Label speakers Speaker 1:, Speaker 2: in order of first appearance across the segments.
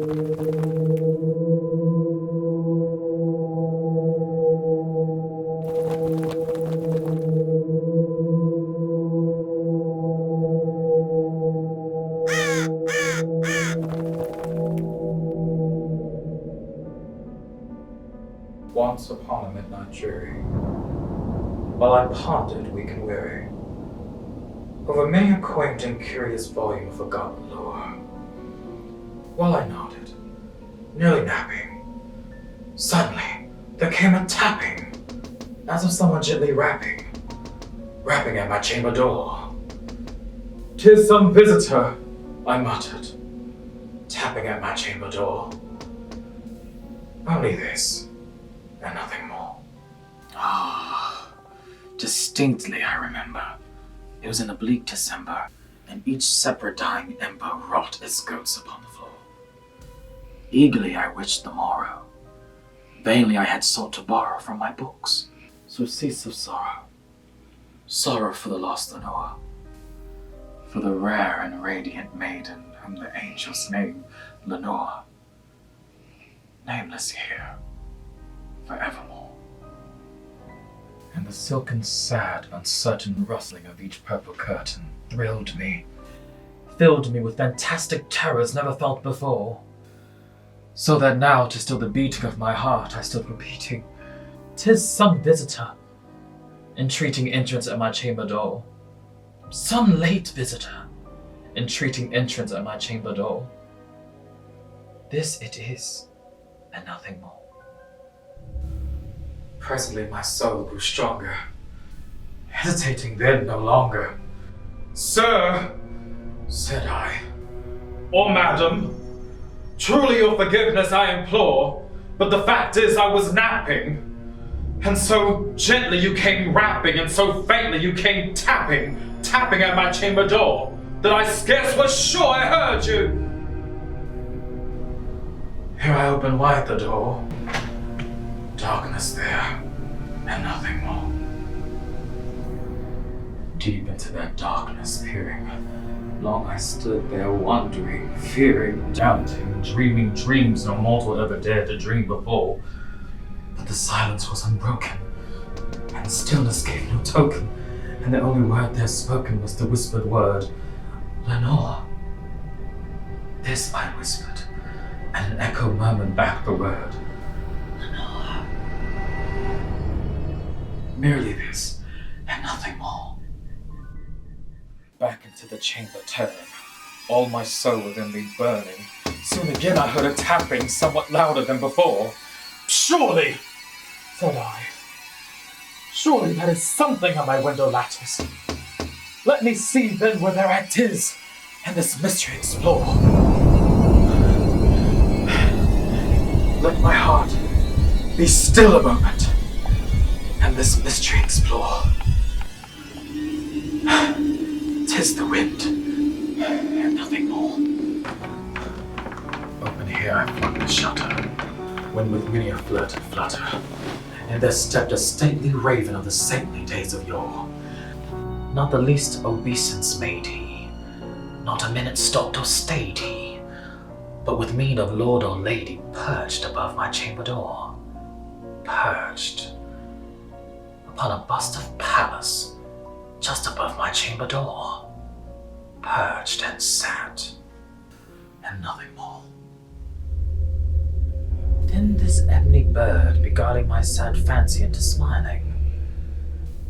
Speaker 1: Once upon a midnight dreary, while I pondered weak and weary over many a quaint and curious volume of forgotten lore, while I nodded, nearly napping, suddenly there came a tapping, as of someone gently rapping at my chamber door. "'Tis some visitor," I muttered, tapping at my chamber door. Only this, and nothing more. Distinctly I remember. It was in a bleak December, and each separate dying ember wrought its goats upon the floor. Eagerly I wished the morrow. Vainly I had sought to borrow from my books surcease of sorrow. Sorrow for the lost Lenore, for the rare and radiant maiden whom the angels name Lenore, nameless here forevermore. And the silken, sad, uncertain rustling of each purple curtain thrilled me, filled me with fantastic terrors never felt before, so that now to still the beating of my heart I stood repeating, "'Tis some visitor, entreating entrance at my chamber door. Some late visitor, entreating entrance at my chamber door. This it is, and nothing more." Presently my soul grew stronger, hesitating then no longer. "Sir," said I, "or madam, truly your forgiveness I implore, but the fact is I was napping, and so gently you came rapping, and so faintly you came tapping at my chamber door, that I scarce was sure I heard you." Here I opened wide the door. Darkness there, and nothing more. Deep into that darkness peering, long I stood there wondering, fearing, doubting, dreaming dreams no mortal ever dared to dream before. But the silence was unbroken, and stillness gave no token, and the only word there spoken was the whispered word, "Lenore." This I whispered, and an echo murmured back the word, "Lenore." Merely this, and nothing more. Back into the chamber turning, all my soul within me burning. Soon again I heard a tapping somewhat louder than before. "Surely," said I, "surely that is something on my window lattice. Let me see then where thereat is, and this mystery explore. Let my heart be still a moment, and this mystery explore. 'Tis the wind, and nothing more." Open here I flung the shutter, when with many a flirt and flutter, and there stepped a stately raven of the saintly days of yore. Not the least obeisance made he, not a minute stopped or stayed he, but with mien of lord or lady perched above my chamber door. Perched upon a bust of Pallas, just above my chamber door. Perched and sat, and nothing more. Then this ebony bird beguiling my sad fancy into smiling,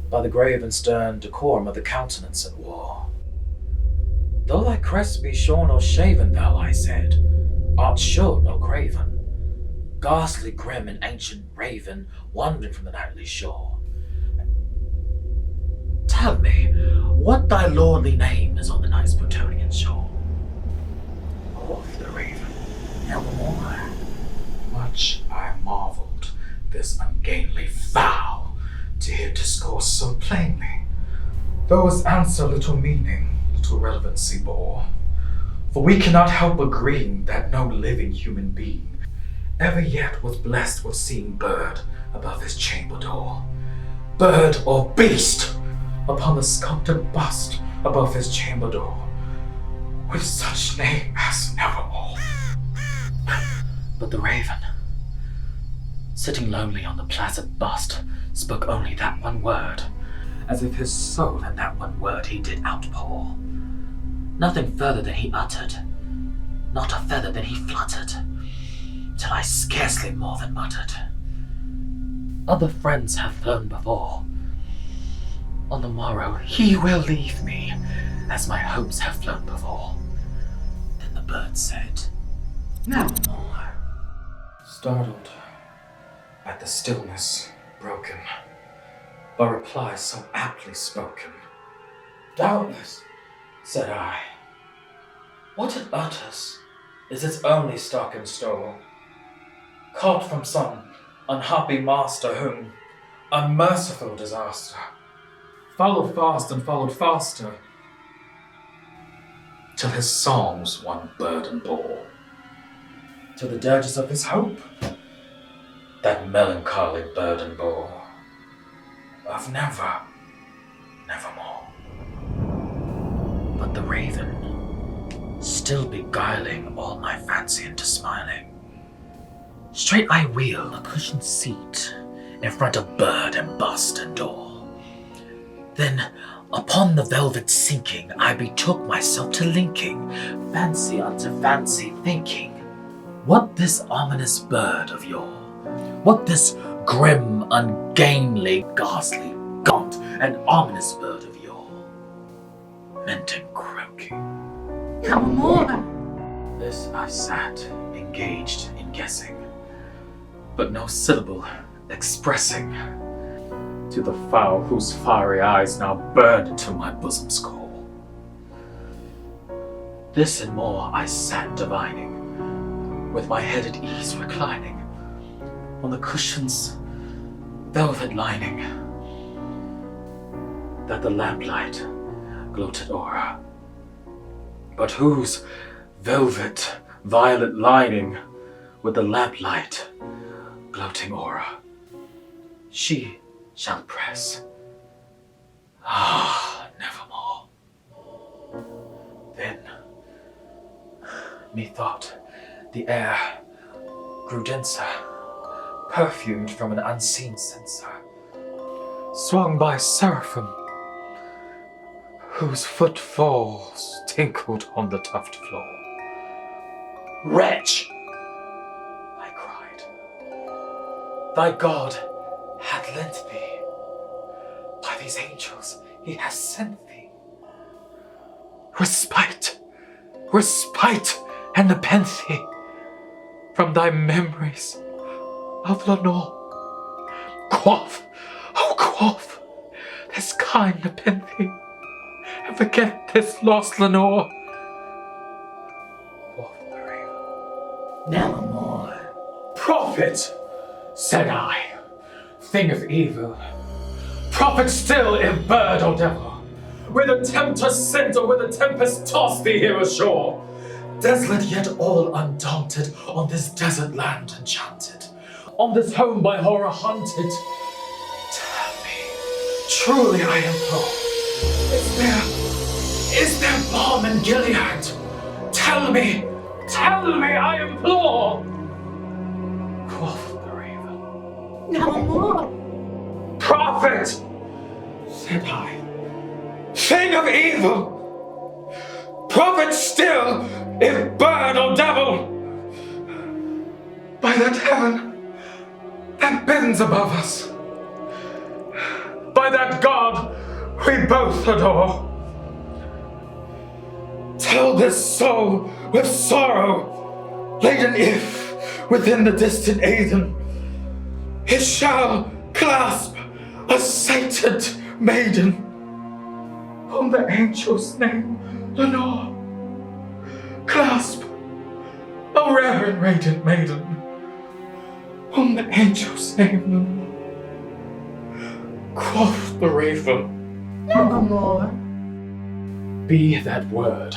Speaker 1: by the grave and stern decorum of the countenance it wore. "Though thy crest be shorn or shaven, thou," I said, "art sure no craven, ghastly grim and ancient raven, wandering from the nightly shore. Tell me, what thy lordly name is on the night's Plutonian shore?" Quoth the raven, "Nevermore." Much I marveled this ungainly fowl to hear discourse so plainly, though his answer little meaning, little relevancy bore. For we cannot help agreeing that no living human being ever yet was blessed with seeing bird above his chamber door, bird or beast upon the sculpted bust above his chamber door, with such name as Nevermore. But the raven, sitting lonely on the placid bust, spoke only that one word, as if his soul in that one word he did outpour. Nothing further than he uttered, not a feather than he fluttered, till I scarcely more than muttered. Other friends have flown before. On the morrow he will leave me, as my hopes have flown before. Then the bird said, nevermore. Startled at the stillness broken by reply so aptly spoken. Doubtless, said I, what it utters is its only stock and store, caught from some unhappy master whom unmerciful disaster followed fast and followed faster, till his songs one burden bore, till the dirges of his hope that melancholy burden bore, of never, nevermore. But the raven, still beguiling all my fancy into smiling, straight I wheel a cushioned seat in front of bird and bust and door. Then, upon the velvet sinking, I betook myself to linking fancy unto fancy, thinking, what this ominous bird of yore, what this grim, ungainly, ghastly, gaunt, and ominous bird of yore meant in croaking. Nevermore. This I sat, engaged in guessing, but no syllable expressing to the fowl whose fiery eyes now burned into my bosom's core. This and more I sat divining, with my head at ease reclining on the cushion's velvet lining, that the lamplight gloated o'er, but whose velvet violet lining with the lamplight gloating o'er she shall press, nevermore. Then methought the air grew denser, perfumed from an unseen censer, swung by seraphim, whose footfalls tinkled on the tufted floor. Wretch, I cried, thy God hath lent thee, by these angels he has sent thee, respite, and nepenthe from thy memories of Lenore. Quaff, oh quaff, this kind nepenthe, and forget this lost Lenore. Quoth the raven, nevermore. Prophet, said I, thing of evil, prophet still, if bird or devil, where the tempter sent or where the tempest tossed thee here ashore, desolate yet all undaunted, on this desert land enchanted, on this home by horror haunted. Tell me, truly I implore, is there balm in Gilead? Tell me, I implore. Quoth the raven, no more. Prophet, said I, thing of evil, prophet still, if bird or devil, by that heaven that bends above us, by that God we both adore, tell this soul with sorrow laden if within the distant Aidenn it shall clasp a sated maiden whom the angel's name Lenore, clasp a rare and radiant maiden whom the angel's name Lenore. Quoth the raven, nevermore. Be that word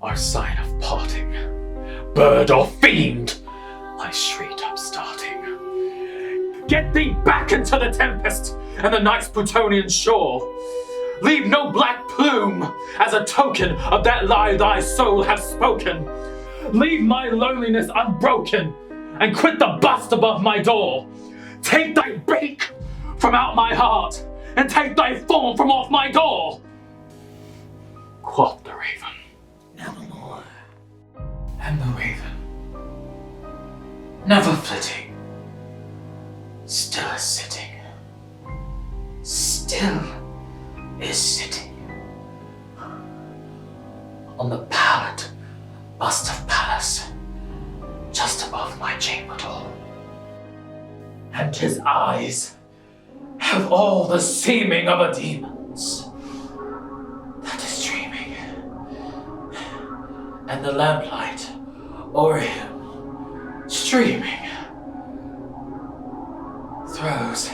Speaker 1: our sign of parting, bird or fiend, I shrieked upstarting. Get thee back into the tempest and the night's Plutonian shore. Leave no black plume as a token of that lie thy soul hath spoken. Leave my loneliness unbroken, and quit the bust above my door. Take thy beak from out my heart, and take thy form from off my door. Quoth the raven, nevermore. And the raven, never flitting, still is sitting, still is sitting on the pallid bust of Pallas, just above my chamber door. And his eyes have all the seeming of a demon's that is dreaming, and the lamplight o'er him streaming throws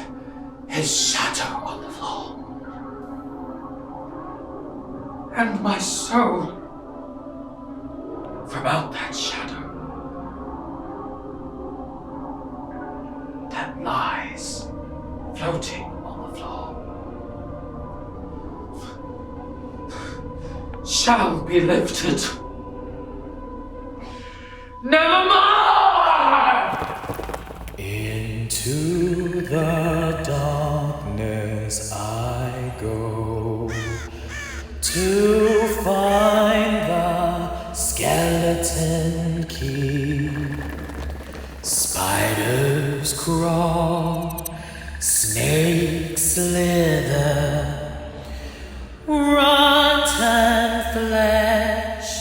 Speaker 1: his shadow on the floor. And my soul from out that shadow that lies floating on the floor shall be lifted nevermore.
Speaker 2: Into the darkness I go to find the skeleton key. Spiders crawl, snakes slither, rotten flesh,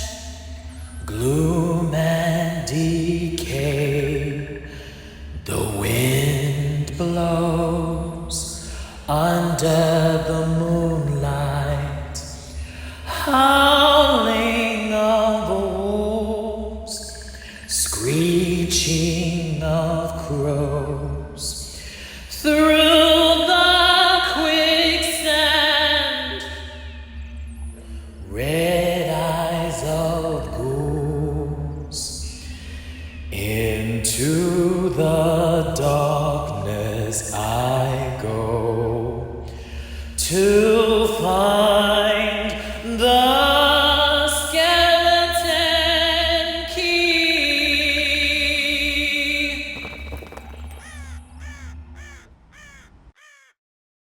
Speaker 2: gloom and decay. The wind blows under the moonlight, howling of wolves, screeching of crows, through the quicksand, red eyes of ghouls. Into the darkness I go to